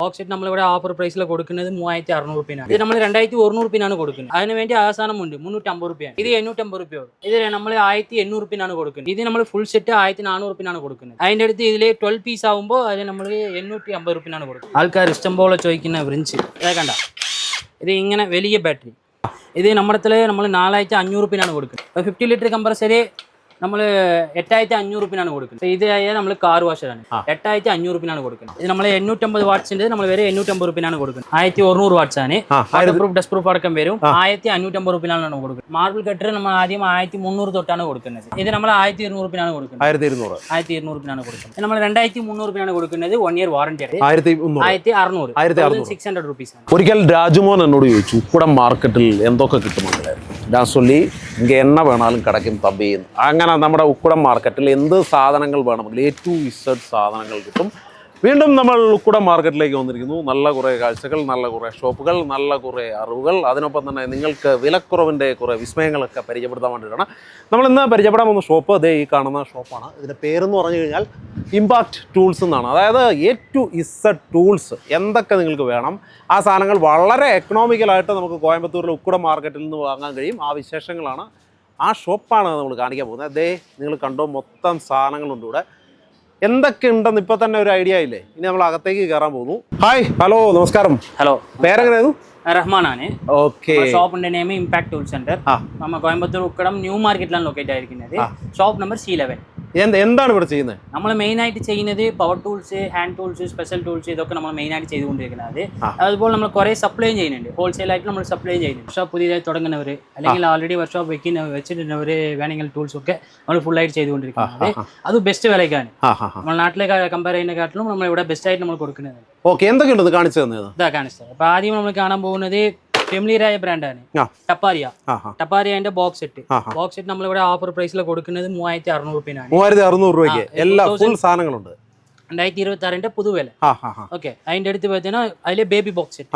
Box set നമ്മളിവിടെ offer പ്രൈസിൽ കൊടുക്കുന്നത് 3600 രൂപയാണ്. ഇത് നമ്മൾ 2100 രൂപയാണ് കൊടുക്കുന്നത്. അതിന് വേണ്ടി ആസാനമുണ്ട് 350 രൂപയാണ്. ഇത് 850 രൂപയാണ്. ഇത് നമ്മൾ 1800 രൂപയാണ് കൊടുക്കുന്നത്. ഇത് നമ്മൾ ഫുൾ സെറ്റ് 1400 രൂപയാണ് കൊടുക്കുന്നത്. അതിൻ്റെ അടുത്ത് ഇതിൽ 12 പീസ് ആകുമ്പോൾ അതിന് നമ്മൾ 850 രൂപയാണ് കൊടുക്കുന്നത്. ആൾക്കാർ ഇഷ്ടം പോലെ ചോദിക്കുന്ന ഫ്രിഞ്ച് ഇതേ കണ്ട, ഇത് ഇങ്ങനെ വലിയ ബാറ്ററി. ഇത് നമ്മുടെ നമ്മൾ 4500 രൂപയാണ് കൊടുക്കുന്നത്. 50 ലിറ്റർ കമ്പൽസറി നമ്മൾ 8500 രൂപയാണ് കൊടുക്കുന്നത്. ഇത് നമ്മൾ കാർ വാഷറാണ്, 8500 രൂപയാണ് കൊടുക്കുന്നത്. ഇത് നമ്മൾ 850 വാട്ട്സിന്റെ നമ്മൾ വരെ 850 രൂപയാണ് കൊടുക്കുന്നത്. 1100 വാട്ട്സ് ആണ്. ഡസ്റ്റ് പ്രൂഫ് അടക്കം വരും. 1550 രൂപയാണ് കൊടുക്കുന്നത്. മാർബിൾ കട്ടർ നമ്മൾ ആദ്യം 1300 തൊട്ടാണ് കൊടുക്കുന്നത്. ഇത് നമ്മൾ 1200 രൂപയാണ് കൊടുക്കുന്നത്. 1200 രൂപയാണ് കൊടുക്കുന്നത്. നമ്മൾ 2300 രൂപയാണ് കൊടുക്കുന്നത്. 1 ഇയർ വാറന്റി ആണ്. 1600 600 രൂപീസ് ആണ്. ഒരിക്കൽ രാജുമോൻ എന്നോട് ചോദിച്ചു ഉക്കുടം മാർക്കറ്റിൽ എന്തൊക്കെ കിട്ടുമെന്ന്. ഞാൻ ചൊല്ലി ഇങ്ങനെ എണ്ണ വേണാലും കിടക്കും തമ്പിന്ന്. അങ്ങനെ നമ്മുടെ ഉക്കുടം മാർക്കറ്റിൽ എന്ത് സാധനങ്ങൾ വേണമെങ്കിലും A to Z സാധനങ്ങൾ കിട്ടും. വീണ്ടും നമ്മൾ ഉക്കുടം മാർക്കറ്റിലേക്ക് വന്നിരിക്കുന്നു. നല്ല കുറേ കാഴ്ചകൾ, നല്ല കുറേ ഷോപ്പുകൾ, നല്ല കുറേ അറിവുകൾ, അതിനൊപ്പം തന്നെ നിങ്ങൾക്ക് വിലക്കുറവിൻ്റെ കുറേ വിസ്മയങ്ങളൊക്കെ പരിചയപ്പെടുത്താൻ വേണ്ടിയിട്ടാണ് നമ്മളിന്ന് പരിചയപ്പെടാൻ പോകുന്ന ഷോപ്പ്. അതേ ഈ കാണുന്ന ഷോപ്പാണ്. ഇതിൻ്റെ പേരെന്ന് പറഞ്ഞു കഴിഞ്ഞാൽ ഇമ്പാക്റ്റ് ടൂൾസ് എന്നാണ്. അതായത് A to Z ടൂൾസ്. എന്തൊക്കെ നിങ്ങൾക്ക് വേണം ആ സാധനങ്ങൾ വളരെ എക്കണോമിക്കലായിട്ട് നമുക്ക് കോയമ്പത്തൂരിലെ ഉക്കുടം മാർക്കറ്റിൽ നിന്ന് വാങ്ങാൻ കഴിയും. ആ വിശേഷങ്ങളാണ്, ആ ഷോപ്പാണ് നമ്മൾ കാണിക്കാൻ പോകുന്നത്. അതേ നിങ്ങൾ കണ്ടോ, മൊത്തം സാധനങ്ങളുണ്ട് ഇവിടെ. എന്തൊക്കെ ഉണ്ടെന്ന് ഇപ്പൊ തന്നെ ഒരു ഐഡിയ ഇല്ലേ? ഇനി നമ്മൾ അകത്തേക്ക് കയറാൻ പോകുന്നു. ഹായ്, ഹലോ, നമസ്കാരം. ഹലോ, പേരെങ്ങനെയായിരുന്നു? റഹ്മാനാണ്. ഓക്കെ. ഷോപ്പിന്റെ നെയിം ഇമ്പാക്ട് ടൂൾ സെന്റർ. നമ്മ കോയമ്പത്തൂർ ഉക്കടം ന്യൂ മാർക്കറ്റിലാണ് ലൊക്കേറ്റ് ആയിരിക്കുന്നത്. Shop number C11. എന്താണ് ഇവിടെ ചെയ്യുന്നത്? നമ്മൾ മെയിൻ ആയിട്ട് ചെയ്യുന്നത് power tools, hand tools, special tools, ഇതൊക്കെ നമ്മൾ മെയിൻ ആയിട്ട് ചെയ്തുകൊണ്ടിരിക്കുന്നത്. അതുപോലെ നമ്മൾ കുറെ സപ്ലൈ ചെയ്യുന്നുണ്ട്. ഹോൾസെയിൽ ആയിട്ട് നമ്മൾ സപ്ലൈ ചെയ്യുന്നുണ്ട്. വർക്ക്ഷോപ്പ് പുതിയതായി തുടങ്ങുന്നവർ അല്ലെങ്കിൽ ഓൾറെഡി വർക്ക്ഷോപ്പ് വെച്ചിട്ടുള്ളവർ വേണമെങ്കിൽ ടൂൾസ് ഒക്കെ നമ്മൾ ഫുൾ ആയിട്ട് ചെയ്തുകൊണ്ടിരിക്കുന്നത്. അത് ബെസ്റ്റ് വിലയ്ക്കാണ്. നമ്മൾ നാട്ടിലെ കമ്പയർ ചെയ്യുന്നതിനെക്കാട്ടിലും നമ്മൾ ഇവിടെ ബെസ്റ്റ് ആയിട്ട് നമ്മൾ കൊടുക്കുന്നത്. ഓക്കെ, എന്തൊക്കെയുണ്ട് കാണിച്ചു തന്നത്? ഇതാ കാണിച്ചത്. അപ്പൊ ആദ്യം നമ്മൾ കാണാൻ പോകുന്നത് ഫെമിലിയറായ ബ്രാൻഡാണ് ടപ്പാരിയ ബോക്സ് സെറ്റ്. ബോക്സ് സെറ്റ് നമ്മളിവിടെ ഓഫർ പ്രൈസിൽ കൊടുക്കുന്നത് 3600 രൂപയാണ്. 3600 രൂപയ്ക്ക് എല്ലാ ഫുൾ സാധനങ്ങളുണ്ട്. 2026 പുതുവില. ഓക്കെ, അതിന്റെ അടുത്ത് പോയതിനാ അതിലെ baby box set,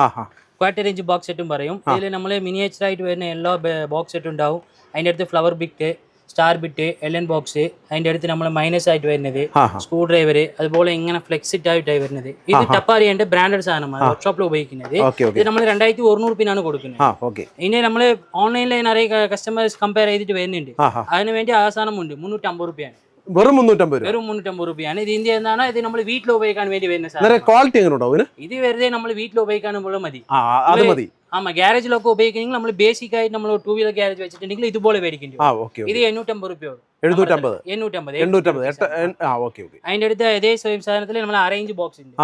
quarter range box സെറ്റും പറയും. ഇതിൽ നമ്മൾ മിനിയേച്ചർ ആയിട്ട് വരുന്ന എല്ലാ ബോക്സ് സെറ്റ് ഉണ്ടാവും. അതിന്റെ അടുത്ത് flower bit, star bit, Ellen box, അതിന്റെ അടുത്ത് നമ്മൾ മൈനസ് ആയിട്ട് വരുന്നത് സ്ക്രൂ ഡ്രൈവർ, അതുപോലെ ഇങ്ങനെ ഫ്ലെക്സിറ്റ് ആയിട്ടായി വരുന്നത്. ഇത് ടപ്പാരിയന്റെ ബ്രാൻഡഡ് സാധനമാണ്, വർക്ക്ഷോപ്പിൽ ഉപയോഗിക്കുന്നത്. ഇത് നമ്മൾ 2100 രൂപയാണ് കൊടുക്കുന്നത്. ഇനി നമ്മൾ ഓൺലൈനിൽ நிறைய കസ്റ്റമേഴ്സ് കമ്പയർ ചെയ്തിട്ട് വരുന്നുണ്ട്. അതിന് വേണ്ടി ആ സാധനമുണ്ട് 350 രൂപയാണ്. വെറും 350 രൂപയാണ്. ഇത് ഇന്ത്യ എന്നാണ്. ഇത് നമ്മൾ വീട്ടിൽ ഉപയോഗിക്കാൻ വേണ്ടി വരുന്ന സാധനം. ക്വാളിറ്റി എങ്ങനെ ഉണ്ടാവും? ഇത് വെറുതെ നമ്മൾ വീട്ടിൽ ഉപയോഗിക്കാനും മതി. ആമാ, ഗ്യാരേജിലൊക്കെ ഉപയോഗിക്കണമെങ്കിൽ നമ്മൾ ബേസിക് ആയിട്ട് നമ്മൾ 2 വീലർ ഗ്യാരേജ് വെച്ചിട്ടുണ്ടെങ്കിൽ ഇതുപോലെ മേടിക്കേണ്ടി വരും. ഇത് 850 രൂപ. 850. അതിന്റെ അടുത്ത് അതേ സെയിം സാധനത്തിൽ നമ്മൾ അറേഞ്ച് ബോക്സ് ഉണ്ട്.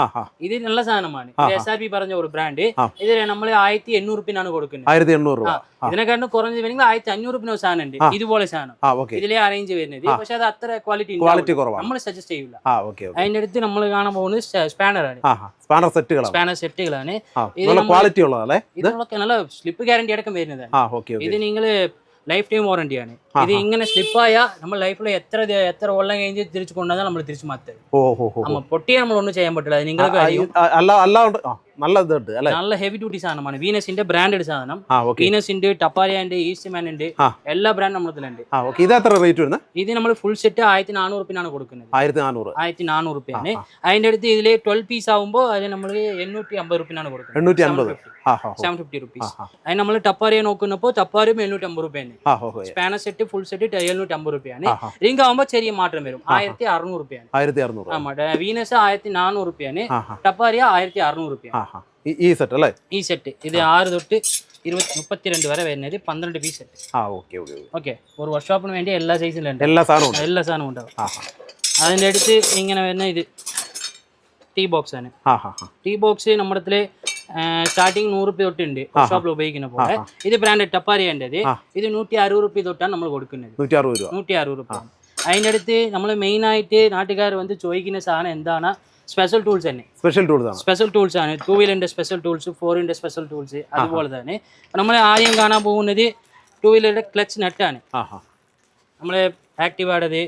ഇത് നല്ല സാധനമാണ്. SRP പറഞ്ഞ ഒരു ബ്രാൻഡ്. ഇത് നമ്മൾ 1800 രൂപയാണ് കൊടുക്കുന്നത്. 1800 രൂപ. ഇതിനെക്കാട്ടും കുറഞ്ഞ് വേണമെങ്കിൽ 1500 രൂപ സാധനം ഉണ്ട്. ഇതുപോലെ സാധനം ഇതിലെ അറേഞ്ച് വരുന്നത്. പക്ഷെ അത് അത്ര ക്വാളിറ്റി നമ്മൾ സജസ്റ്റ് ചെയ്യില്ല. അതിന്റെ അടുത്ത് നമ്മൾ കാണാൻ പോകുന്നത് സ്പാനറാണ്. സ്പാനർ സെറ്റുകളാണ്. ഇതിനൊക്കെ നല്ല സ്ലിപ്പ് ഗ്യാരണ്ടി അടക്കം വരുന്നതാണ്. ഇത് നിങ്ങൾ ലൈഫ് ടൈം വാറണ്ടിയാണ്. ഇത് ഇങ്ങനെ സ്ലിപ്പായാൽ നമ്മൾ ലൈഫിൽ എത്ര വെള്ളം കഴിഞ്ഞ് തിരിച്ചു കൊണ്ടുവന്നാൽ നമ്മൾ തിരിച്ചു മാറ്റും. പൊട്ടിയെ നമ്മൾ ഒന്നും ചെയ്യാൻ പറ്റില്ല. നിങ്ങൾക്ക് നല്ല ഹെവി ഡ്യൂട്ടി സാധനമാണ്. വീനസിന്റെ ബ്രാൻഡഡ് സാധനം. വീനസിന്റെ, ടപ്പാരിയന്റെ, ഈസ്റ്റ്മാൻ ഉണ്ട്, എല്ലാ ബ്രാൻഡ് നമ്മളുണ്ട്. ഇത് നമ്മൾ ഫുൾ സെറ്റ് 1400 രൂപയാണ് കൊടുക്കുന്നത്. 1400 രൂപയാണ്. അതിന്റെ അടുത്ത് ഇതില് 12 പീസ് ആകുമ്പോൾ അതിന് നമ്മൾ 850 രൂപയാണ് കൊടുക്കുന്നത്. 750 റുപ്പീസ്. അതിന് നമ്മൾ ടപ്പാരിയ നോക്കുന്നപ്പോൾ ടപ്പാരിയും 750 രൂപയാണ്. സ്പാനർ സെറ്റ് ഫുൾ സെറ്റ് 750 രൂപയാണ്. റിംഗ് ആകുമ്പോൾ ചെറിയ മാറ്റം വരും. 1600 രൂപയാണ്. വീനസ് 1400 രൂപയാണ്. ടപ്പാരിയ 1600 രൂപയാണ്. ഈ സെറ്റ് അല്ലേ? ഈ സെറ്റ് ഇത് 6 തൊട്ട് 32 വരെ വരുന്നത് 12 പീസ് സെറ്റ്. ഓക്കെ, ഒരു വർക്ക്ഷോപ്പിന് വേണ്ടി എല്ലാ സൈസിലും എല്ലാ സാധനവും ഉണ്ടാവും. അതിന്റെ അടുത്ത് ഇങ്ങനെ വരുന്ന ഇത് ടീ ബോക്സ് ആണ്. ടീ ബോക്സ് നമ്മുടെ സ്റ്റാർട്ടിങ് 100 രൂപ തൊട്ടുണ്ട് ഷോപ്പിൽ ഉപയോഗിക്കുന്ന പോലെ. ഇത് ബ്രാൻഡ് ടപ്പാരിയൻ്റെത്. ഇത് 160 രൂപ തൊട്ടാണ് നമ്മൾ കൊടുക്കുന്നത്. 160 രൂപ. അതിൻ്റെ അടുത്ത് നമ്മൾ മെയിൻ ആയിട്ട് നാട്ടുകാർ ചോദിക്കുന്ന സാധനം എന്താണ്? സ്പെഷ്യൽ ടൂൾസ് തന്നെ. സ്പെഷ്യൽ ടൂൾസ് ആണ്. 2 വീലറിന്റെ സ്പെഷ്യൽ ടൂൾസ്, 4 വീലറിന്റെ സ്പെഷ്യൽ ടൂൾസ്, അതുപോലെ തന്നെ നമ്മൾ ആദ്യം കാണാൻ പോകുന്നത് 2 വീലറിന്റെ ക്ലച്ച് നെറ്റാണ്. നമ്മൾ ആക്റ്റീവാടത്,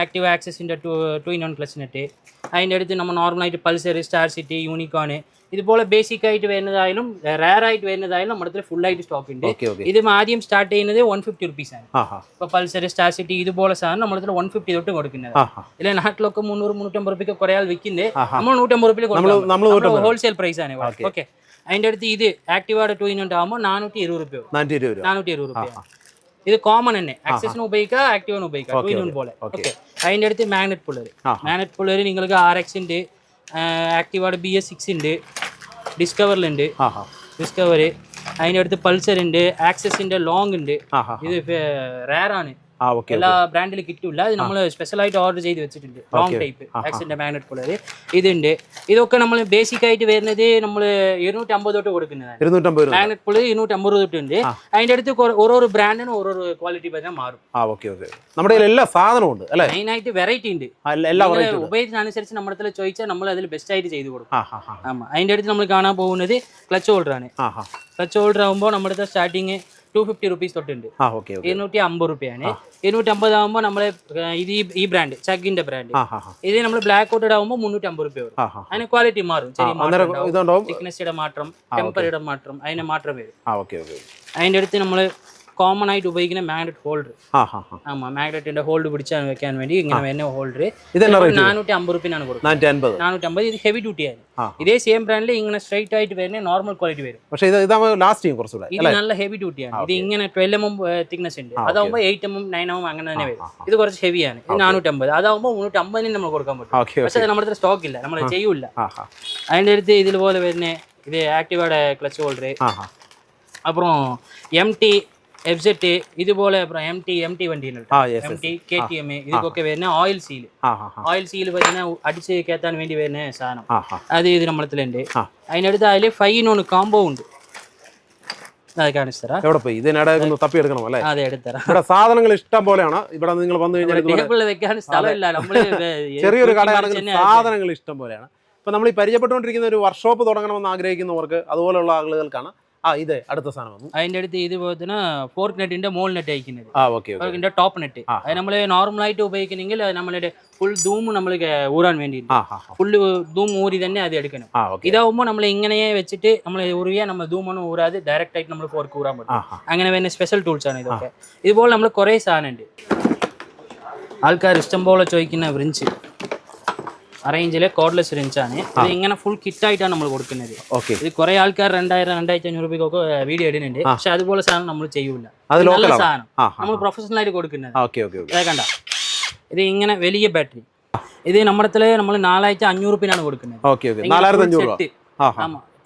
ആക്റ്റീവ് ആക്സസിൻ്റെ 2-in-1 ക്ലച്ച് നെറ്റ്. അതിൻ്റെ അടുത്ത് നമ്മൾ നോർമലായിട്ട് പൾസർ, സ്റ്റാർ സിറ്റി, യൂണിക്കോൺ ഇതുപോലെ ബേസിക് ആയിട്ട് വരുന്നതായാലും റയർ ആയിട്ട് വരുന്നതായാലും നമ്മുടെ അടുത്ത് ഫുൾ ആയിട്ട് സ്റ്റോക്ക് ഉണ്ട്. ഇത് ആദ്യം സ്റ്റാർട്ട് ചെയ്യുന്നത് 150 റുപ്പീസാണ്. ഇപ്പോൾ പൾസർ, സ്റ്റാർ സിറ്റി ഇതുപോലെ സാധനം നമ്മുടെ അടുത്ത് 150 തൊട്ട് കൊടുക്കുന്നത്. ഇല്ല നാട്ടിലൊക്കെ 300-350 റുപ്പിക്ക് കുറേ ആൾ വിൽക്കുന്നത്, നമ്മൾ 150 റുപ്പിയിൽ ഹോൾസെയിൽ പ്രൈസ് ആണ്. ഓക്കെ, അതിൻ്റെ അടുത്ത് ഇത് ആക്റ്റീവാടെ 2-in-1 ആകുമ്പോൾ 420 രൂപ. ഇത് കോമൺ തന്നെ, ആക്സസിന് ഉപയോഗിക്കുക, ആക്റ്റീവിന് ഉപയോഗിക്കുക, 2-in-1 പോലെ. ഓക്കെ, അതിൻ്റെ അടുത്ത് മാഗ്നറ്റ് പുള്ളർ നിങ്ങൾക്ക് RX ഉണ്ട്, ആക്റ്റീവാടെ BS6 ഉണ്ട്, ഡിസ്കവറിലുണ്ട്, അതിൻ്റെ അടുത്ത് പൾസർ ഉണ്ട്, ആക്സസിന്റെ ലോങ് ഉണ്ട്. ഇത് റയർ ആണ്, എല്ലാ ബ്രാൻഡിൽ കിട്ടില്ല. ഇത് നമ്മൾ സ്പെഷ്യലായിട്ട് ഓർഡർ ചെയ്ത് വെച്ചിട്ടുണ്ട്. ലോങ് ടൈപ്പ് ആക്സിന്റെ മാഗ്നറ്റ് പുള്ളർ ഇതുണ്ട്. ഇതൊക്കെ നമ്മൾ ബേസിക് ആയിട്ട് വരുന്നത് നമ്മൾ 250 തൊട്ട് കൊടുക്കുന്നതാണ്. Magnet puller 250 തൊട്ടുണ്ട്. അതിന്റെ അടുത്ത് ഓരോ ബ്രാൻഡിനും ഓരോ ക്വാളിറ്റി പറഞ്ഞാൽ മാറും. നമ്മുടെ എല്ലാ സാധനവും ഉണ്ട്, മെയിൻ ആയിട്ട് വെറൈറ്റി ഉണ്ട്. ഉപയോഗിച്ചനുസരിച്ച് നമ്മുടെ അടുത്ത് ചോദിച്ചാൽ നമ്മൾ അതിൽ ബെസ്റ്റ് ആയിട്ട് ചെയ്ത് കൊടുക്കും. അതിന്റെ അടുത്ത് നമ്മൾ കാണാൻ പോകുന്നത് ക്ലച്ച് ഹോൾഡർ ആണ്. ക്ലച്ച് ഹോൾഡർ ആകുമ്പോൾ നമ്മുടെ അടുത്ത് സ്റ്റാർട്ടിങ് 250 റുപ്പീസ് തൊട്ടുണ്ട്. 250 റുപ്പയാണ്. 250 ആകുമ്പോൾ നമ്മളെ ഇത് ഈ ബ്രാൻഡ് ചഗിന്റെ ബ്രാൻഡ്, ഇത് നമ്മൾ ബ്ലാക്ക് കോട്ടഡ് ആകുമ്പോൾ 350 റുപ്പ വരും. അതിന് ക്വാളിറ്റി മാറും, തിക്നെസ്സിയുടെ മാറ്റം, ടെമ്പറുടെ മാറ്റം, അതിന്റെ മാറ്റം വരും. അതിന്റെ അടുത്ത് നമ്മൾ കോമൺ ആയിട്ട് ഉപയോഗിക്കുന്ന മാഗ്നറ്റ് ഹോൾഡർ. മാഗ്നറ്റിന്റെ ഹോൾഡ് പിടിച്ചാൽ വെക്കാൻ വേണ്ടി ഇങ്ങനെ വരുന്ന ഹോൾഡർ 450 റുപ്പിനാണ് കൊടുക്കുന്നത്. 450. ഇത് ഹെവി ഡ്യൂട്ടി ആണ്. ഇതേ സെയിം ബ്രാൻഡിൽ ഇങ്ങനെ സ്ട്രൈറ്റ് ആയിട്ട് വരുന്ന നോർമൽ ക്വാളിറ്റി വരും. പക്ഷേ ഇത് നല്ല ഹെവി ഡ്യൂട്ടിയാണ്. ഇത് ഇങ്ങനെ 12 mm തിക്നെസ് ഉണ്ട്. അതാവുമ്പോൾ 8 mm 9 mm അങ്ങനെ തന്നെ വരും. ഇത് കുറച്ച് ഹെവിയാണ്. ഇത് 450. അതാവുമ്പോൾ 350 നമ്മൾ കൊടുക്കാൻ പറ്റും. പക്ഷേ നമ്മുടെ അടുത്ത് സ്റ്റോക്ക് ഇല്ല, നമ്മൾ ചെയ്യൂല. അതിൻ്റെ അടുത്ത് ഇതുപോലെ വരുന്ന ഇത് ആക്റ്റീവയുടെ ക്ലച്ച് ഹോൾഡർ, அப்புறம் MT FZ ഇതുപോലെ MT വണ്ടിയിലുണ്ട്. MT KTM ഇതൊക്കെ വരുന്ന ഓയിൽ സീൽ വരുന്ന അടിച്ച് കയറ്റാൻ വേണ്ടി വരുന്ന സാധനം. അത് ഇത് നമ്മളത്തിലുണ്ട്. അതിനടുത്ത് അതിൽ 5-in-1 കോംബോ ഉണ്ട്. അത് കാണിച്ചുതരാം. അതെ, എടുത്തരാം. സാധനങ്ങൾ ഇഷ്ടം പോലെയാണ്. ഇവിടെ നിങ്ങൾ വന്നു കഴിഞ്ഞാൽ വെക്കാൻ സ്ഥലമില്ല. നമ്മള് ചെറിയൊരു കടയാണെങ്കിൽ സാധനങ്ങൾ ഇഷ്ടം പോലെയാണ്. ഇപ്പൊ നമ്മൾ ഈ പരിചയപ്പെട്ടുകൊണ്ടിരിക്കുന്ന ഒരു വർക്ക്ഷോപ്പ് തുടങ്ങണമെന്ന് ആഗ്രഹിക്കുന്നവർക്ക്, അതുപോലുള്ള ആളുകൾക്കാണ് ഇത് അടുത്ത സാധനം. അതിന്റെ അടുത്ത് ഇതുപോലെ തന്നെ ഫോർക്ക് നെറ്റിന്റെ മോൾ നെറ്റ് അയക്കുന്നത്, ടോപ്പ് നെറ്റ്. അത് നമ്മൾ നോർമലായിട്ട് ഉപയോഗിക്കുന്നെങ്കിൽ നമ്മളുടെ ഫുൾ ധൂം നമ്മൾ ഊറാൻ വേണ്ടിയിട്ട് ഫുള്ള് ധൂം ഊരി തന്നെ അത് എടുക്കണം. ഇതാവുമ്പോൾ നമ്മൾ ഇങ്ങനെയെ വെച്ചിട്ട് നമ്മൾ ഊറിയാൽ നമ്മൾ ധൂമൊന്നും ഊറാതെ ഡയറക്റ്റ് ആയിട്ട് നമ്മൾ ഫോർക്ക് ഊറാൻ പറ്റും. അങ്ങനെ വരുന്ന സ്പെഷ്യൽ ടൂൾസ് ആണ് ഇതൊക്കെ. ഇതുപോലെ നമ്മൾ കുറേ സാധനം ഉണ്ട്. ആൾക്കാർ ഇഷ്ടംപോലെ ചോദിക്കുന്ന വ്രിഞ്ച് അറേഞ്ചിലെ കോഡ്ലെസ് റിഞ്ചാണ്. ഇത് ഇങ്ങനെ ഫുൾ കിറ്റായിട്ടാണ് നമ്മൾ കൊടുക്കുന്നത്. ഇത് കുറെ ആൾക്കാർ 2000-2500 രൂപയ്ക്കൊക്കെ വീഡിയോ ഇടുന്നുണ്ട്. പക്ഷെ അതുപോലെ സാധനം നമ്മൾ ചെയ്യൂല. നല്ല സാധനം നമ്മൾ പ്രൊഫഷണൽ ആയിട്ട് കൊടുക്കുന്നത്. കണ്ട, ഇത് ഇങ്ങനെ വലിയ ബാറ്ററി. ഇത് നമ്മുടെ നമ്മൾ 4500 രൂപയാണ് കൊടുക്കുന്നത്.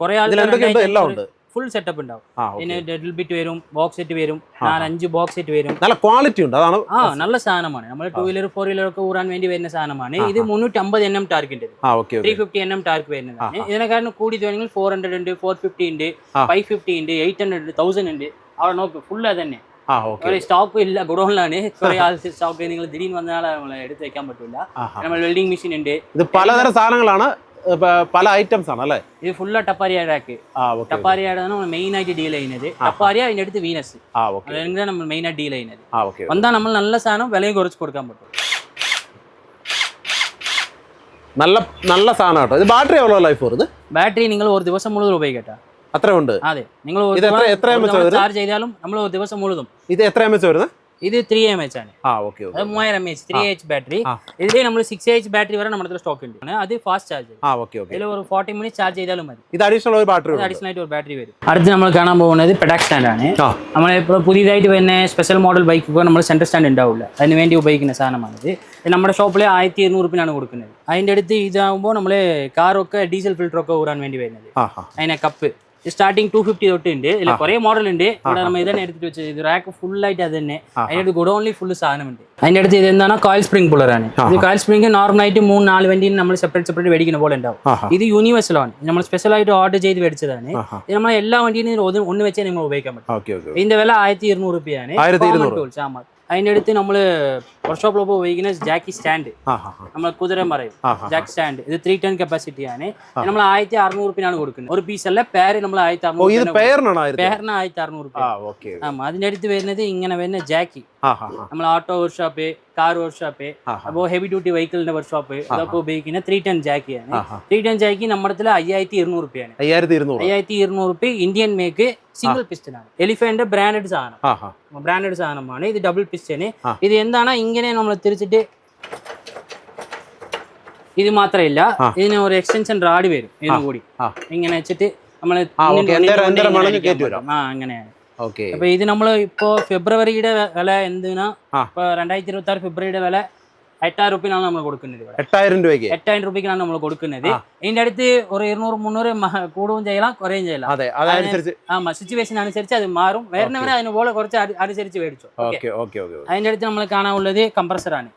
കുറെ ആൾക്കാർ ഫുൾ സെറ്റപ്പ് ഉണ്ടാവും. പിന്നെ ഡെഡിൽ ബിറ്റ് വരും, ബോക്സ് സെറ്റ് വരും, 4-5 ബോക്സ് സെറ്റ് വരും. നല്ല ക്വാളിറ്റി ഉണ്ട്. അതാണ് നല്ല സാധനമാണ്. നമ്മൾ 2-wheeler 4-wheeler ഒക്കെ ഊറാൻ വേണ്ടി വരുന്ന സാധനമാണ്. ഇത് 350 mm ടാർക്കിന്റെ 350 mm ടാർക്ക് വരുന്നതാണ്. ഇതിനെക്കാരണം കൂടി വേണമെങ്കിൽ 400 ഉണ്ട്, 450 ഉണ്ട്, 550 ഉണ്ട്, 800 ഉണ്ട്, 1000 ഉണ്ട്. അവിടെ നോക്ക് ഫുൾ അത് തന്നെ. സ്റ്റോക്ക് ഇല്ല, ഗുഡൌണിലാണ്. കുറെ ആൾ സ്റ്റോക്ക് നിങ്ങൾ ദിടീർന്ന് വന്നാൽ നമ്മളെ എടുത്ത് വെക്കാൻ പറ്റില്ല. നമ്മൾ വെൽഡിംഗ് മെഷീൻ ഉണ്ട്. ഇത് പലതരം സാധനങ്ങളാണ്, പല ഐറ്റംസ് ആണ് അല്ലേ? ഇത് ഫുള്ള് ടപ്പാരിയ റാക്ക്. ടപ്പാരിയാണ് നമ്മൾ മെയിൻ ആയിട്ട് ഡീൽ ചെയ്യുന്നത്. ടപ്പാരിയ അതിന്റെ അടുത്ത് വീനസ്, അതെങ്ങനെ നമ്മൾ മെയിൻ ആയിട്ട് ഡീൽ ചെയ്യുന്നത്. വന്നാൽ നമ്മൾ നല്ല സാധനം വിലയും കുറച്ച് കൊടുക്കാൻ പറ്റും. നല്ല സാധനം കേട്ടോ. ഇത് ബാറ്ററി എவ்வளவு ലൈഫ് വരുന്നത്? ബാറ്ററി നിങ്ങൾ ഒരു ദിവസം മുഴുവൻ ഉപയോഗിക്കട്ടെ. അത്ര ഉണ്ട്. അതെ, നിങ്ങൾ ചാർജ് ചെയ്താലും നമ്മൾ ഒരു ദിവസം മുഴുവൻ. ഇത് എത്ര mAh വരുന്നത്? ഇത് 3 mAh ആണ്. അത് 3000 mAh 3Ah ബാറ്ററി. ഇതിൽ നമ്മൾ 6Ah ബാറ്ററി വരെ നമ്മുടെ സ്റ്റോക്ക് ഉണ്ട്. അത് ഫാസ്റ്റ് ചാർജ്. ഇതിൽ ഒരു 40 മിനിറ്റ് ചാർജ് ചെയ്താലും മതി. ഇത് അഡീഷണൽ ഒരു ബാറ്ററി, അഡീഷണൽ ആയിട്ട് ഒരു ബാറ്ററി വരും. അടുത്ത് നമ്മൾ കാണാൻ പോകുന്നത് പെഡാക് സ്റ്റാൻഡ് ആണ്. നമ്മളിപ്പോൾ പുതിയതായിട്ട് വരുന്ന സ്പെഷ്യൽ മോഡൽ ബൈക്ക് നമ്മൾ സെൻറ്റർ സ്റ്റാൻഡ് ഉണ്ടാവില്ല, അതിന് വേണ്ടി ഉപയോഗിക്കുന്ന സാധനമാണിത്. നമ്മുടെ ഷോപ്പിൽ 1200 രൂപയാണ് കൊടുക്കുന്നത്. അതിൻ്റെ അടുത്ത് ഇതാകുമ്പോൾ നമ്മൾ കാറൊക്കെ ഡീസൽ ഫിൽറ്ററൊക്കെ ഊറാൻ വേണ്ടി വരുന്നത്. അതിനെ കപ്പ് സ്റ്റാർട്ടിങ് 250 തൊട്ടുണ്ട്. ഇതിൽ കുറെ മോഡൽ ഉണ്ട്. ഇവിടെ നമ്മൾ ഇതന്നെ എടുത്തിട്ട് വെച്ചത്. ഇത് റാക്ക് ഫുൾ ആയിട്ട് അത് തന്നെ. അതിൻ്റെ ഗുഡോൺലി ഫുള്ള് സാധനമുണ്ട്. അതിൻ്റെ അടുത്ത് ഇത് എന്താണ്, കോയിൽ സ്പ്രിംഗ് പുള്ളറാണ്. ഇത് കോയിൽ സ്പ്രിംഗ് നോർമലായിട്ട് 3-4 വണ്ടിയിൽ നമ്മൾ സെപ്പറേറ്റ് മേടിക്കുന്ന പോലെ ഉണ്ടാവും. ഇത് യൂണിവേഴ്സലാണ്, നമ്മൾ സ്പെഷ്യൽ ആയിട്ട് ഓർഡർ ചെയ്ത് മേടിച്ചതാണ്. ഇത് നമ്മൾ എല്ലാ വണ്ടിയിലും ഒന്ന് വെച്ചേ നിങ്ങൾ ഉപയോഗിക്കാൻ പറ്റും. ഇതിന്റെ വില 1200 രൂപയാണ്. അതിൻ്റെ അടുത്ത് നമ്മൾ വർക്ക്ഷോപ്പിലൊപ്പം ഉപയോഗിക്കുന്ന ജാക്കി സ്റ്റാൻഡ്, നമ്മൾ കുതിര പറയും ജാക്ക് സ്റ്റാൻഡ്. ഇത് 3 ton കപ്പാസിറ്റിയാണ്. നമ്മൾ 1600 രൂപയാണ് കൊടുക്കുന്നത്. ഒരു പീസ് അല്ല, പേര് നമ്മൾ 1600 രൂപ. പേരിന് 1600 രൂപ. അതിൻ്റെ അടുത്ത് വരുന്നത് ഇങ്ങനെ വരുന്ന ജാക്കി. നമ്മൾ ഓട്ടോ വർക്ക്ഷോപ്പ്, കാർ വർക്ക്ഷോപ്പ്, അപ്പോൾ ഹെവി ഡ്യൂട്ടി വെഹിക്കിളിന്റെ വർക്ക്ഷോപ്പ് ഇതൊക്കെ ഉപയോഗിക്കുന്ന 310 ജാക്കിയാണ്. 310 ജാക്കി നമ്മുടെ 5200 രൂപയാണ്. 5200 രൂപ ഇന്ത്യൻ മേക്ക് സിംഗിൾ പിസ്റ്റൺ ആണ്. എലിഫന്റ് ബ്രാൻഡഡ് സാധനമാണ്. ഇത് ഡബിൾ പിസ്റ്റന്. ഇത് എന്താണ് ഇങ്ങനെ നമ്മൾ തിരിച്ചിട്ട് ഇത് മാത്രമല്ല, ഇതിന് ഒരു എക്സ്റ്റൻഷൻ റാഡ് വരും. ഇതിനും കൂടി ഇങ്ങനെ വെച്ചിട്ട് നമ്മള് അങ്ങനെയാണ്. അപ്പൊ ഇത് നമ്മള് ഇപ്പോ ഫെബ്രുവരിയുടെ വില എന്തിനാ, ഇപ്പൊ 2026 ഫെബ്രുവരിയുടെ വില 8000 രൂപയാണ് നമ്മൾ കൊടുക്കുന്നത്. 8000 രൂപയ്ക്കാണ് നമ്മൾ കൊടുക്കുന്നത്. ഇതിന്റെ അടുത്ത് ഒരു 200-300 കൂടുകയും ചെയ്യலாம், കുറയുകയും ചെയ്യலாம். സിറ്റുവേഷൻ അനുസരിച്ച് അത് മാറും. വരുന്നവരെ അതിന് പോലെ കുറച്ച് അനുസരിച്ച് മേടിച്ചു. അതിന്റെ അടുത്ത് നമ്മൾ കാണാനുള്ളത് കംപ്രസറാണ്.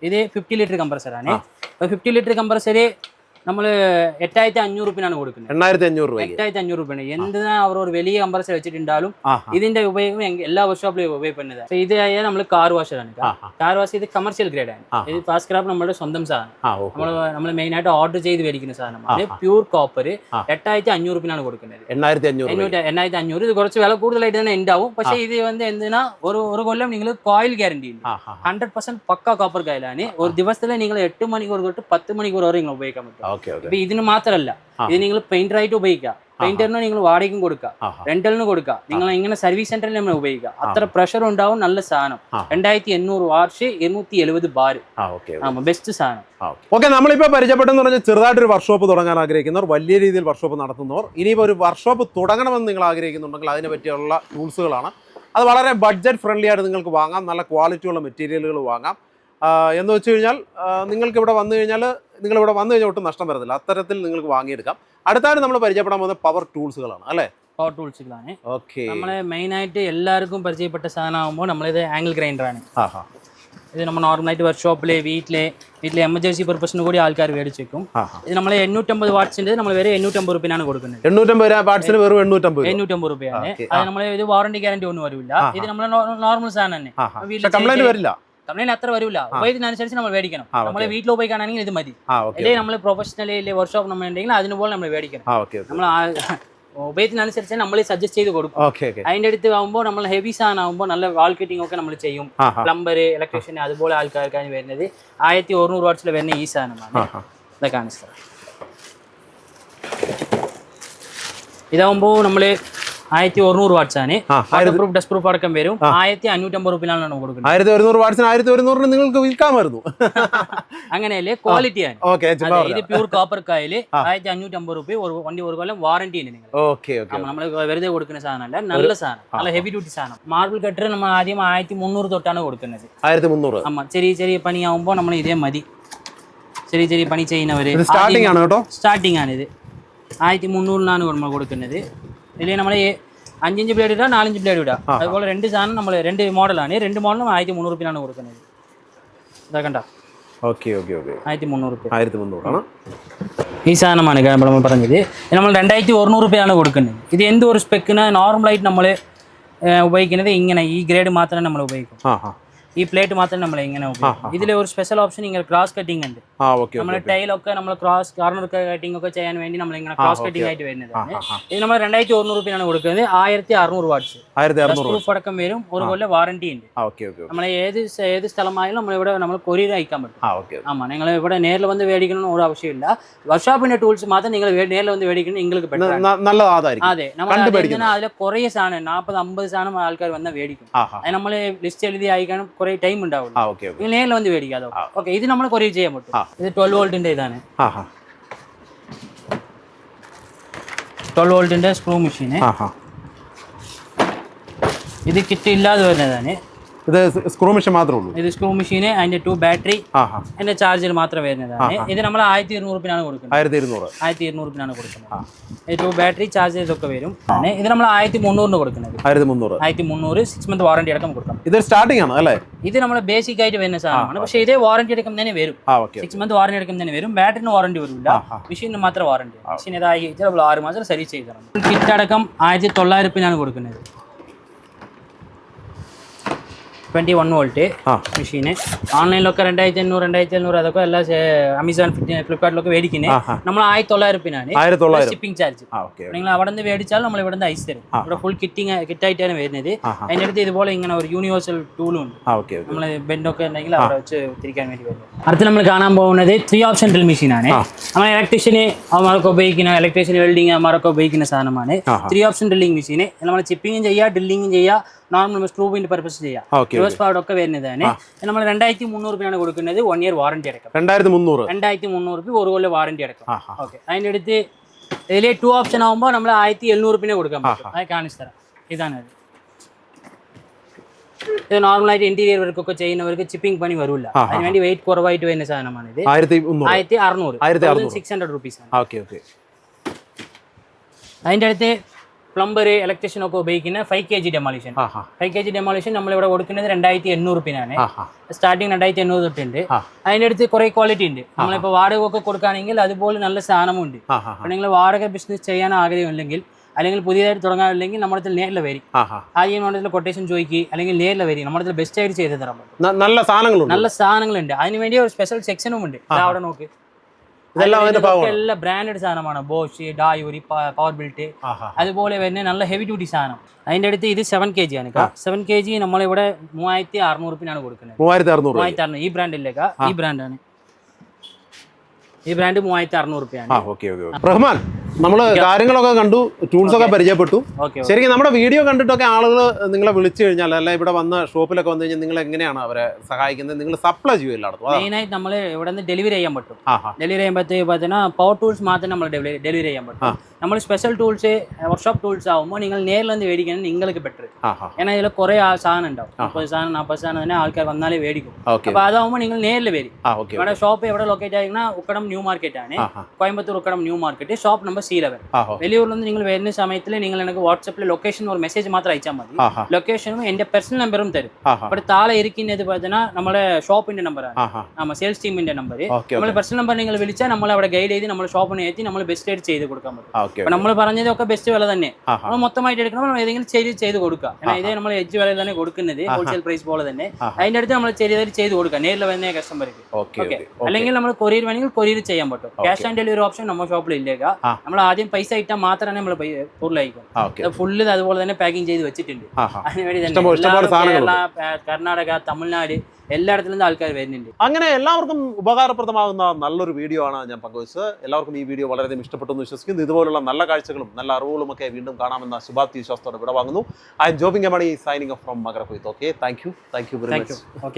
ഇത് 50 ലിറ്റർ കംപ്രസറാണ്. 50 ലിറ്റർ കംപ്രസർ നമ്മൾ 8500 രൂപയാണ് കൊടുക്കുന്നത്. 8500 രൂപയാണ്. എന്തിനാ അവർ ഒരു വലിയ കംപ്രസർ വെച്ചിട്ടുണ്ടാലും ഇതിന്റെ ഉപയോഗം എല്ലാ വർക്ക്ഷോപ്പിലും ഉപയോഗപ്പെടുന്നത്. ഇത് നമ്മൾ കാർ വാഷറാണ്. കാർ വാഷ് ഇത് കമേഴ്ഷ്യൽ ഗ്രേഡ് ആണ്. ഇത് ഫാസ്റ്റ് ക്രാഫ്റ്റ് നമ്മുടെ സ്വന്തം സാധനം. നമ്മൾ മെയിൻ ആയിട്ട് ഓർഡർ ചെയ്ത് മേടിക്കുന്ന സാധനമാണ്. പ്യൂർ കോപ്പർ 8500 രൂപയാണ് കൊടുക്കുന്നത്. 8500. ഇത് കുറച്ച് വില കൂടുതലായിട്ട് തന്നെ ഉണ്ടാവും. പക്ഷേ ഇത് എന്തിനാ ഒരു കൊല്ലം നിങ്ങൾ കോയിൽ ഗ്യാരണ്ടി ഉണ്ട്. 100% പക്ക കോപ്പർ കോയിലാണ്. ഒരു ദിവസത്തിൽ നിങ്ങൾ 8 മണിക്കൂർ തൊട്ട് 10 മണിക്കൂർ വരെ നിങ്ങൾ ഉപയോഗിക്കാൻ പറ്റും. ഇപ്പൊ ഇതിന് മാത്രമല്ല, ഇത് നിങ്ങൾ പെയിന്ററായിട്ട് ഉപയോഗിക്കാം. പെയിന്ററിന് നിങ്ങൾ വാടകയ്ക്കും കൊടുക്കാം, റെന്റലിന് കൊടുക്കാം. നിങ്ങൾ ഇങ്ങനെ സർവീസ് സെന്ററിൽ നമ്മൾ ഉപയോഗിക്കാം. അത്ര പ്രഷർ ഉണ്ടാവും. നല്ല സാധനം. 2800 വാട്ട്സ്, 270 ബാർ. ബെസ്റ്റ് സാധനം. ഓക്കെ, നമ്മളിപ്പോൾ പരിചയപ്പെട്ടെന്ന് പറഞ്ഞാൽ ചെറുതായിട്ടൊരു വർക്ക്ഷോപ്പ് തുടങ്ങാൻ ആഗ്രഹിക്കുന്നവർ, വലിയ രീതിയിൽ വർക്ക്ഷോപ്പ് നടത്തുന്നവർ, ഇനിയിപ്പോൾ ഒരു വർക്ക്ഷോപ്പ് തുടങ്ങണമെന്ന് നിങ്ങൾ ആഗ്രഹിക്കുന്നുണ്ടെങ്കിൽ അതിനെ പറ്റിയുള്ള ടൂൾസുകളാണ്. അത് വളരെ ബഡ്ജറ്റ് ഫ്രണ്ട്ലി ആയിട്ട് നിങ്ങൾക്ക് വാങ്ങാം. നല്ല ക്വാളിറ്റിയുള്ള മെറ്റീരിയലുകൾ വാങ്ങാം. എന്ന് വെച്ച് കഴിഞ്ഞാൽ നിങ്ങളിവിടെ വന്നു കഴിഞ്ഞാൽ ഒട്ടും നഷ്ടം വരത്തില്ല. അത്തരത്തിൽ നിങ്ങൾക്ക് വാങ്ങിയെടുക്കാം. അടുത്തായിട്ട് നമ്മൾ പരിചയപ്പെടാൻ പോകുന്നത് പവർ ടൂൾസുകളാണ് അല്ലേ? പവർ ടൂൾസുകളാണ്. ഓക്കെ, നമ്മളെ മെയിനായിട്ട് എല്ലാവർക്കും പരിചയപ്പെട്ട സാധനമാകുമ്പോൾ നമ്മളിത് ആംഗിൾ ഗ്രൈൻഡറാണ്. ഇത് നമ്മൾ നോർമലായിട്ട് വർക്ക്ഷോപ്പിലെ വീട്ടിലെ എമർജൻസി പർപ്പസിന് കൂടി ആൾക്കാർ മേടിച്ച് വെക്കും. ഇത് നമ്മൾ 850 വാട്ട്സിന്റെ നമ്മൾ വരെ 850 രൂപയാണ് കൊടുക്കുന്നത്. 850 വാട്ട്സിന് വെറും 850 രൂപയാണ്. അത് നമ്മൾ ഇത് വാറണ്ടി ഗ്യാരണ്ടി ഒന്നും വരില്ല. ഇത് നമ്മൾ നോർമൽ സാധനം തന്നെ. കംപ്ലൈന്റ് വരില്ല. കംപ്ലൈന്റ് അത്ര വരില്ല. ഉപയോഗത്തിനനുസരിച്ച് നമ്മൾ മേടിക്കണം. നമ്മളെ വീട്ടിൽ ഉപയോഗിക്കുകയാണെങ്കിൽ ഇത് മതി. അല്ലെങ്കിൽ നമ്മൾ പ്രൊഫഷണലി വർക്ക്ഷോപ്പ് നമ്മൾ ഉണ്ടെങ്കിൽ അതിനുപോലെ നമ്മൾ മേടിക്കണം. നമ്മൾ ഉപയോഗത്തിനനുസരിച്ച് നമ്മൾ സജസ്റ്റ് ചെയ്ത് കൊടുക്കും. അതിന്റെ അടുത്ത് ആകുമ്പോൾ നമ്മൾ ഹെവി സാധനം ആകുമ്പോൾ നല്ല വാൾ കട്ടിംഗ് ഒക്കെ നമ്മൾ ചെയ്യും. പ്ലംബർ, ഇലക്ട്രീഷ്യൻ അതുപോലെ ആൾക്കാർക്കാണ് വരുന്നത്. 1100 വാട്ട്സിൽ വരുന്ന ഈ സാധനമാണ്. ഇതൊക്കെ കാണിച്ചത്. ഇതാകുമ്പോൾ നമ്മള് 1100 വാട്ട്സ് ആണ്. ഡസ്റ്റ് പ്രൂഫ് അടക്കം വരും. 1550 രൂപയിലാണ് കൊടുക്കുന്നത്. 1100 വാട്ട്സിന് 1100 നിങ്ങൾക്ക് വിൽക്കാമായിരുന്നു. അങ്ങനെയല്ലേ, ക്വാളിറ്റി ആണ്. ഇത് പ്യൂർ കോപ്പർ കായൽ 1550 രൂപ. വണ്ടി ഒരു കൊല്ലം വാറന്റി ഉണ്ട്. നിങ്ങൾ നമ്മൾ വെറുതെ കൊടുക്കുന്ന സാധനമല്ല, നല്ല സാധനം, നല്ല ഹെവി ഡ്യൂട്ടി സാധനം. മാർബിൾ കട്ടർ നമ്മൾ ആദ്യം 1300 തൊട്ടാണ് കൊടുക്കുന്നത്. 1300. ചെറിയ പണിയാവുമ്പോൾ നമ്മൾ ഇതേ മതി. ചെറിയ പണി ചെയ്യുന്നവര് സ്റ്റാർട്ടിംഗ് ആണ്. ഇത് 1300 നമ്മൾ കൊടുക്കുന്നത്. ഇതിൽ നമ്മൾ 5 ഇഞ്ച് ബ്ലേഡ് ഇടാം, 4 ഇഞ്ച് ബ്ലേഡ് ഇടാം. അതുപോലെ രണ്ട് സാധനം നമ്മൾ 2 മോഡലാണ്. 2 മോഡലും 1300 രൂപയാണ് കൊടുക്കുന്നത്. ഇതാ കണ്ട. 1300 രൂപ. ഈ സാധനമാണ് നമ്മൾ പറഞ്ഞത്. നമ്മൾ 2100 രൂപയാണ് കൊടുക്കുന്നത്. ഇത് എന്ത് ഒരു സ്പെക്കിന് നോർമലായിട്ട് നമ്മൾ ഉപയോഗിക്കുന്നത് ഇങ്ങനെ ഈ ഗ്രേഡ് മാത്രമേ നമ്മൾ ഉപയോഗിക്കും. ഈ പ്ലേറ്റ് മാത്രമേ നമ്മൾ ഇങ്ങനെ ഉപയോഗിക്കും. ഇതിലെ ഒരു സ്പെഷ്യൽ ഓപ്ഷൻ ഇങ്ങനെ ക്രോസ് കട്ടിംഗ് ഉണ്ട്. നമ്മൾ ടൈലൊക്കെ നമ്മൾ ക്രോസ് കോർണർ കട്ടിംഗ് ഒക്കെ ചെയ്യാൻ വേണ്ടി നമ്മൾ ഇങ്ങനെ ക്രോസ് കട്ടിംഗ് ആയിട്ട് വരുന്നതാണ്. ഇത് നമ്മൾ 2100 രൂപയാണ് കൊടുക്കുന്നത്. 1600 വാട്ട്സ് പ്രൂഫ് അടക്കം വരും. ഒരു കൊല്ലം വാറന്റി ഉണ്ട്. നമ്മൾ ഏത് സ്ഥലമായാലും നമ്മളിവിടെ നമ്മൾ കൊറിയർ അയക്കാൻ പറ്റും. നിങ്ങൾ ഇവിടെ നേരിൽ വന്ന് മേടിക്കണമെന്ന് ഒരു ആവശ്യമില്ല. വർക്ക്ഷോപ്പിന്റെ ടൂൾസ് മാത്രം നിങ്ങൾ നേരിൽ വന്ന് മേടിക്കണം. നിങ്ങൾക്ക് അതെ, നമ്മൾ അതിലെ കുറേ സാധനം 40-50 സാധനം ആൾക്കാർ വന്ന് മേടിക്കും. അത് നമ്മൾ ലിസ്റ്റ് എഴുതി അയക്കണം. കുറെ ടൈം ഉണ്ടാവും. നേരിൽ വന്ന് മേടിക്കാം. ഓക്കെ, ഇത് നമ്മൾ കൊറിയർ ചെയ്യാൻ പറ്റും. ഇത് 12 വോൾട്ടിന്റെ ഇതാണ്. 12 വോൾട്ടിന്റെ സ്ക്രൂ മെഷീന്. ഇത് കിറ്റ് ഇല്ലാതെ വരുന്നതാണ്. ഇത് സ്ക്രൂ മെഷീൻ മാത്രമേ ഉള്ളൂ. ഇത് സ്ക്രൂ മെഷീന്, അതിന്റെ 2 ബാറ്ററി, അതിന്റെ ചാർജർ മാത്രം വരുന്നതാണ്. ഇത് നമ്മൾ 1200 രൂപയാണ് കൊടുക്കുന്നത്. 1200 രൂപയാണ് കൊടുക്കുന്നത്. 2 ബാറ്ററി, ചാർജർ ഇതൊക്കെ വരും. ഇത് നമ്മൾ 1300 കൊടുക്കുന്നത്. 1300 6 മന്ത് വാറന്റി അടക്കം കൊടുക്കാം. ഇത് സ്റ്റാർട്ടിംഗ് ആണ് അല്ലേ? ഇത് നമ്മൾ ബേസിക് ആയിട്ട് വരുന്ന സാധനമാണ്. പക്ഷേ ഇതേ വാറന്റി അടക്കം തന്നെ വരും. 6 മന്ത് വാറന്റി അടക്കം തന്നെ വരും. ബാറ്ററിന് വാറന്റി വരില്ല. മെഷീനിന് മാത്രം വാറന്റി. മെഷീൻ ഇതായി 6 മാസം സർവീസ് ചെയ്ത് തരണം. കിറ്റ് അടക്കം 1900 രൂപയാണ് കൊടുക്കുന്നത്. 21 വോൾട്ട് മെഷീന്. ഓൺലൈനിലൊക്കെ 2500 2700 അതൊക്കെ എല്ലാ അമേസോൺ ഫ്ലിപ്കാർട്ടിലൊക്കെ മേടിക്കുന്നത് നമ്മൾ 1900 ഷിപ്പിംഗ് ചാർജ്. നിങ്ങൾ അവിടെ നിന്ന് മേടിച്ചാൽ നമ്മൾ ഇവിടെ നിന്ന് ഐസ് തരും. ഇവിടെ ഫുൾ കിറ്റായിട്ടാണ് വരുന്നത്. അതിൻ്റെ അടുത്ത് ഇതുപോലെ ഇങ്ങനെ ഒരു യൂണിവേഴ്സൽ ടൂളും ഉണ്ട്. നമ്മൾ ബെൻഡൊക്കെ ഉണ്ടെങ്കിൽ അവിടെ വെച്ച് തിരിക്കാൻ വേണ്ടി വരുന്നത്. അടുത്ത് നമ്മൾ കാണാൻ പോകുന്നത് 3 ഓപ്ഷൻ ഡ്രിൽ മെഷീനാണ്. നമ്മൾ ഇലക്ട്രീഷ്യന് അവന്മാരൊക്കെ ഉപയോഗിക്കുന്ന ഇലക്ട്രീഷ്യൻ വെൽഡിങ് അവന്മാരൊക്കെ ഉപയോഗിക്കുന്ന സാധനമാണ് 3 ഓപ്ഷൻ ഡ്രില്ലിംഗ് മെഷീന്. നമ്മൾ ചിപ്പിങ്ങും ചെയ്യുക ഡ്രില്ലിങ്ങും ചെയ്യുക നോർമൽ സ്ക്രൂവിന്റെ പർപ്പസ് ചെയ്യാം. യൂസ് പവർ ഒക്കെ വരുന്നതാണ്. നമ്മൾ 2300 രൂപയാണ് കൊടുക്കുന്നത്. 1 ഇയർ വാറന്റി അടക്കം. 2300 രൂപ 1 കൊല്ലം വാറന്റി അടക്കം. ഓക്കെ. അതിൻ്റെ അടുത്ത് ഇതിൽ 2 ഓപ്ഷൻ ആകുമ്പോൾ നമ്മൾ 1700 രൂപ കൊടുക്കാൻ പറ്റും. അത് കാണിച്ചു തരാം. ഇതാണ് അത്. ഇത് നോർമലായിട്ട് ഇന്റീരിയർ വർക്കൊക്കെ ചെയ്യുന്നവർക്ക് ചിപ്പിംഗ് പണി വരില്ല. അതിനുവേണ്ടി വെയിറ്റ് കുറവായിട്ട് വരുന്ന സാധനമാണ് ഇത്. 1600 600 റുപ്പീസ്. അതിൻ്റെ അടുത്ത് പ്ലംബർ ഇലക്ട്രീഷ്യൻ ഒക്കെ ഉപയോഗിക്കുന്ന 5 kg ഡെമോളിഷൻ. 5 kg ഡെമോളിഷൻ നമ്മളിവിടെ കൊടുക്കുന്നത് 2800 രൂപയാണ്. സ്റ്റാർട്ടിങ് 2800 തൊട്ടുണ്ട്. അതിൻ്റെ അടുത്ത് കുറേ ക്വാളിറ്റി ഉണ്ട്. നമ്മളിപ്പോൾ വാടക ഒക്കെ കൊടുക്കുകയാണെങ്കിൽ അതുപോലെ നല്ല സാധനമുണ്ട്. അപ്പോൾ നിങ്ങൾ വാടക ബിസിനസ് ചെയ്യാൻ ആഗ്രഹമില്ലെങ്കിൽ അല്ലെങ്കിൽ പുതിയതായിട്ട് തുടങ്ങാനില്ലെങ്കിൽ നമ്മുടെ അടുത്ത് നേരിൽ വരും. ആദ്യം നമ്മുടെ അടുത്ത് കൊട്ടേഷൻ ചോദിക്കുക അല്ലെങ്കിൽ നേരിൽ വരും. നമ്മുടെ അടുത്ത് ബെസ്റ്റ് ആയിട്ട് ചെയ്ത് തരാൻ പറ്റും. നല്ല സാധനങ്ങളുണ്ട്. അതിനുവേണ്ടി ഒരു സ്പെഷ്യൽ സെക്ഷനും ഉണ്ട്. അവിടെ നോക്ക്, എല്ലാം ബ്രാൻഡഡ് സാധനമാണ്. ബോഷ്, ഡായൂരി, പവർ ബിൽറ്റ്, അതുപോലെ തന്നെ നല്ല ഹെവി ഡ്യൂട്ടി സാധനം. അതിന്റെ അടുത്ത് ഇത് 7 kg ആണ്. 7 kg നമ്മളിവിടെ 3600 രൂപയാണ് കൊടുക്കുന്നത്. 3600 ഈ ബ്രാൻഡിലേക്ക്. ഈ ബ്രാൻഡാണ്. ഈ ബ്രാൻഡ് 3600 രൂപയാണ്. റഹ്മാൻ, നമ്മൾ കാര്യങ്ങളൊക്കെ കണ്ടു, ടൂൾസ് ഒക്കെ പരിചയപ്പെട്ടു. ശരിക്കും നമ്മുടെ വീഡിയോ കണ്ടിട്ടൊക്കെ ആളുകൾ നിങ്ങളെ വിളിച്ചു കഴിഞ്ഞാൽ അല്ല ഇവിടെ വന്ന ഷോപ്പിലൊക്കെ വന്നു കഴിഞ്ഞാൽ നിങ്ങൾ എങ്ങനെയാണ് അവരെ സഹായിക്കുന്നത്? നിങ്ങൾ സപ്ലൈ ചെയ്യുമല്ലോ? മെയിനായിട്ട് നമ്മൾ ഇവിടെ നിന്ന് ഡെലിവറി ചെയ്യാൻ പറ്റും. ഡെലിവറി ചെയ്യുമ്പോഴത്തേക്ക് பார்த்தீங்கன்னா പവർ ടൂൾസ് മാത്രം നമ്മൾ ഡെലിവറി ചെയ്യാൻ പറ്റും. നമ്മൾ സ്പെഷ്യൽ ടൂൾസ് വർക്ക്ഷോപ്പ് ടൂൾസ് ആകുമ്പോൾ നിങ്ങൾ നേരിൽ നിന്ന് മേടിക്കുന്നത് നിങ്ങൾക്ക് ബെറ്റർ. ഏன்னா ഇതിൽ കുറേ സാധനം ഉണ്ടാവും. 30 സാധനം 40 സാധനം തന്നെ ആൾക്കാർ വന്നാലേ മേടിക്കും. അപ്പോൾ അതാവുമ്പോൾ നിങ്ങൾ നേരിൽ വരും. ഇവിടെ ഷോപ്പ് എവിടെ ലൊക്കേറ്റ് ആയിരിക്കുന്ന ഉക്കടം ന്യൂ മാർക്കറ്റ് ആണ്. Coimbatore Ukkadam new market, shop number C11. വെളിയൂരിൽ നിന്ന് നിങ്ങൾ വരുന്ന സമയത്തിൽ നിങ്ങൾ എനിക്ക് വാട്സാപ്പിൽ ലൊക്കേഷൻ ഒരു മെസ്സേജ് മാത്രം അയച്ചാൽ മതി. ലൊക്കേഷനും എന്റെ പേഴ്സണൽ നമ്പറും തരും. ഇവിടെ താഴെ ഇരിക്കുന്നത് பார்த்தீங்கன்னா നമ്മുടെ ഷോപ്പിന്റെ നമ്പറാണ്. നമ്മൾ സെയിൽസ് ടീമിന്റെ നമ്പർ. നമ്മൾ പേഴ്സണൽ നമ്പർ നിങ്ങൾ വിളിച്ചാൽ നമ്മൾ അവിടെ ഗൈഡ് ചെയ്ത് നമ്മൾ ഷോപ്പിനെ എത്തി നമ്മൾ ബെസ്റ്റ് ആയിട്ട് ചെയ്ത് കൊടുക്കാൻ പറ്റും. അപ്പൊ നമ്മൾ പറഞ്ഞതൊക്കെ ബെസ്റ്റ് വില തന്നെ. നമ്മൾ മൊത്തമായിട്ട് എടുക്കണം, നമ്മൾ ഏതെങ്കിലും ചെയ്ത് കൊടുക്കുക. ഇതേ നമ്മൾ എഡ്ജ് വില തന്നെ കൊടുക്കുന്നത്, ഹോൾസെയിൽ പ്രൈസ് പോലെ തന്നെ. അതിന്റെ അടുത്ത് നമ്മൾ ചെയ്ത് കൊടുക്കുക നേരിൽ വരുന്ന കസ്റ്റമർക്ക്. ഓക്കെ. അല്ലെങ്കിൽ നമ്മൾ കൊറിയർ വേണമെങ്കിൽ കൊറിയർ ചെയ്യാൻ പറ്റും. ക്യാഷ് ഓൺ ഡെലിവറി ഓപ്ഷൻ നമ്മുടെ ഷോപ്പിൽ ഇല്ലേക്ക. നമ്മൾ ആദ്യം പൈസ ഇട്ടാൽ മാത്രമേ നമ്മൾ പൊരുളയക്കും. ഫുള്ള് അതുപോലെ തന്നെ പാക്കിംഗ് ചെയ്ത് വെച്ചിട്ടുണ്ട്. അതിനുവേണ്ടി തന്നെ കർണാടക, തമിഴ്നാട് എല്ലായിടത്തു നിന്നും ആൾക്കാർ വരുന്നുണ്ട്. അങ്ങനെ എല്ലാവർക്കും ഉപകാരപ്രദമാകുന്ന നല്ലൊരു വീഡിയോ ആണ് ഞാൻ പങ്കുവച്ചത്. എല്ലാവർക്കും ഈ വീഡിയോ വളരെയധികം ഇഷ്ടപ്പെട്ടു എന്ന് വിശ്വസിക്കുന്നു. ഇതുപോലുള്ള നല്ല കാഴ്ചകളും നല്ല അറിവുകളും ഒക്കെ വീണ്ടും കാണാമെന്ന ശുഭാപ്തി വിശ്വാസത്തോടെ ഇവിടെ വാങ്ങുന്നു. I am Jobin Kamani, signing off from മകരക്കൊയ്ത്ത്. Okay, thank you very much. Okay.